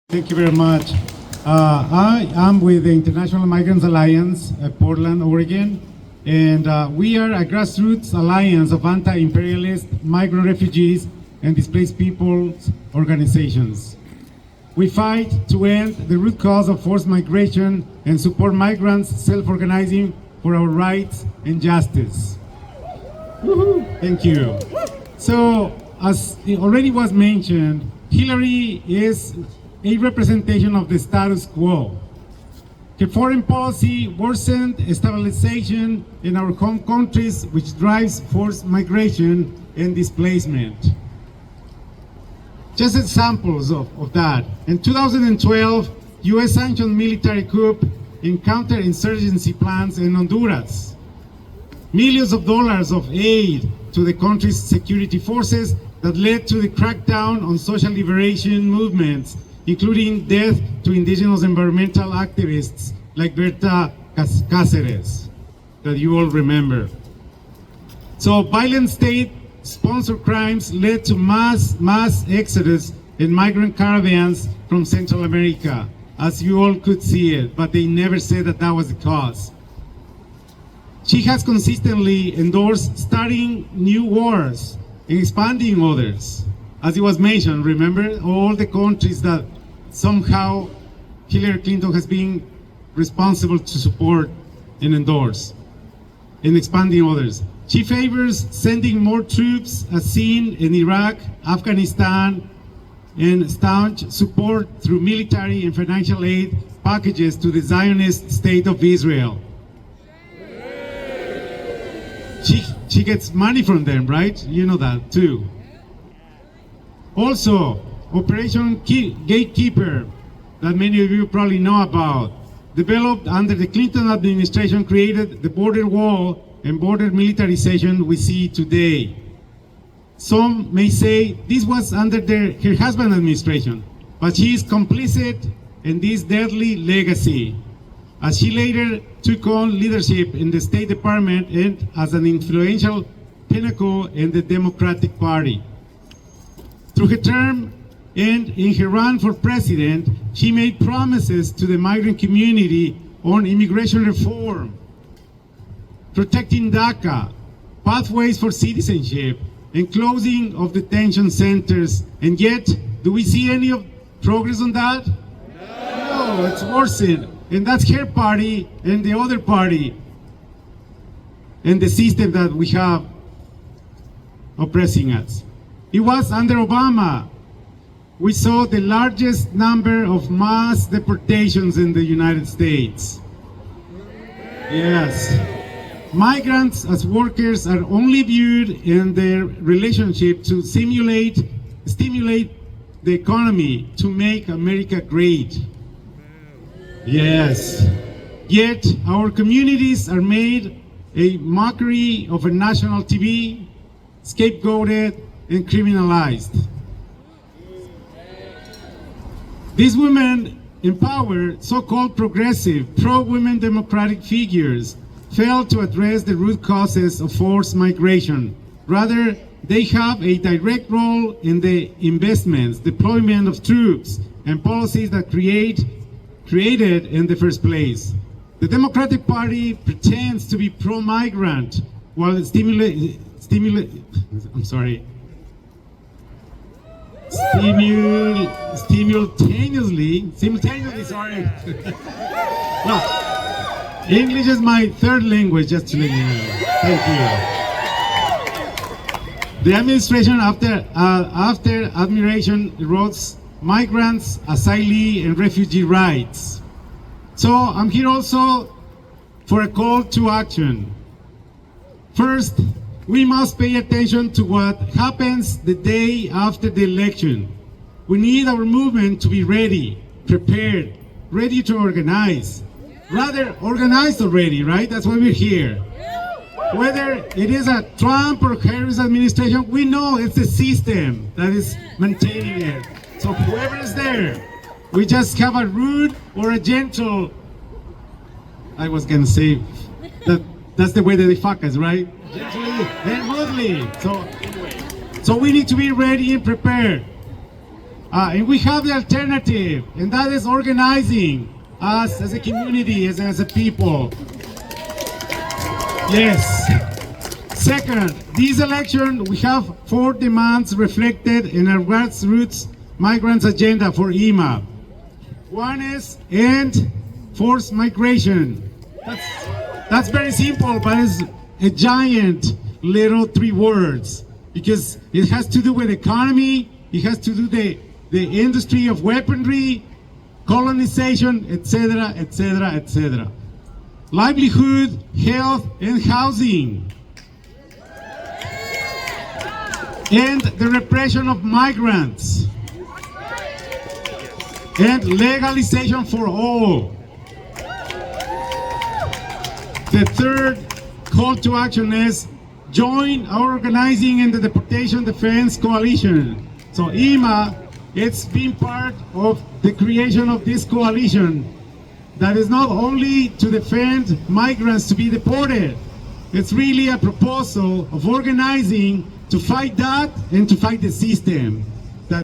Thank you very much. I am with the International Migrants Alliance at Portland, Oregon, and we are a grassroots alliance of anti-imperialist migrant refugees and displaced peoples organizations. We fight to end the root cause of forced migration and support migrants self-organizing for our rights and justice. Thank you. So, as it already was mentioned, Hillary is a representation of the status quo. Her foreign policy worsened stabilization in our home countries, which drives forced migration and displacement. Just examples of that. In 2012, US sanctioned military coup in counterinsurgency plans in Honduras. Millions of dollars of aid to the country's security forces that led to the crackdown on social liberation movements, including death to indigenous environmental activists like Berta Cáceres, that you all remember. So violent state-sponsored crimes led to mass exodus in migrant caravans from Central America, as you all could see it, but they never said that that was the cause. She has consistently endorsed starting new wars and expanding others. As it was mentioned, remember all the countries that somehow Hillary Clinton has been responsible to support and endorse, and expanding others. She favors sending more troops as seen in Iraq, Afghanistan, and staunch support through military and financial aid packages to the Zionist state of Israel. She gets money from them, right? You know that too. Also, Operation Gatekeeper, that many of you probably know about, developed under the Clinton administration, created the border wall and border militarization we see today. Some may say this was under her husband's administration, but she is complicit in this deadly legacy, as she later took on leadership in the State Department and as an influential pinnacle in the Democratic Party. Through her term and in her run for president, she made promises to the migrant community on immigration reform, protecting DACA, pathways for citizenship, and closing of detention centers. And yet, do we see any of progress on that? No, it's worsened. And that's her party and the other party and the system that we have oppressing us. It was under Obama we saw the largest number of mass deportations in the United States. Yes. Migrants as workers are only viewed in their relationship to stimulate the economy, to make America great. Yes. Yet our communities are made a mockery of a national TV, scapegoated and criminalized. These women empowered so-called progressive, pro-women democratic figures fail to address the root causes of forced migration. Rather, they have a direct role in the investments, deployment of troops, and policies that created in the first place. The Democratic Party pretends to be pro-migrant while simultaneously, sorry. Well, English is my third language, just to let you know. Thank you. The administration, after admiration, erodes migrants, asylee, and refugee rights. So I'm here also for a call to action. First, we must pay attention to what happens the day after the election. We need our movement to be ready, prepared, ready to organize. Rather, organized already, right? That's why we're here. Whether it is a Trump or Harris administration, we know it's the system that is maintaining it. So whoever is there, we just have a rude or a gentle, I was gonna say, that's the way that they fuck us, right? Gently and rudely. So we need to be ready and prepared. And we have the alternative, and that is organizing us as a community, as a people. Yes. Second, this election, we have 4 demands reflected in our grassroots migrants agenda for IMA. One is end forced migration. That's very simple, but it's a giant little 3 words because it has to do with economy, it has to do the industry of weaponry, colonization, etc., etc., etc. Livelihood, health, and housing. And the repression of migrants. And legalization for all. The third call to action is join our organizing in the Deportation Defense Coalition. So IMA, it's been part of the creation of this coalition that is not only to defend migrants to be deported, it's really a proposal of organizing to fight that and to fight the system.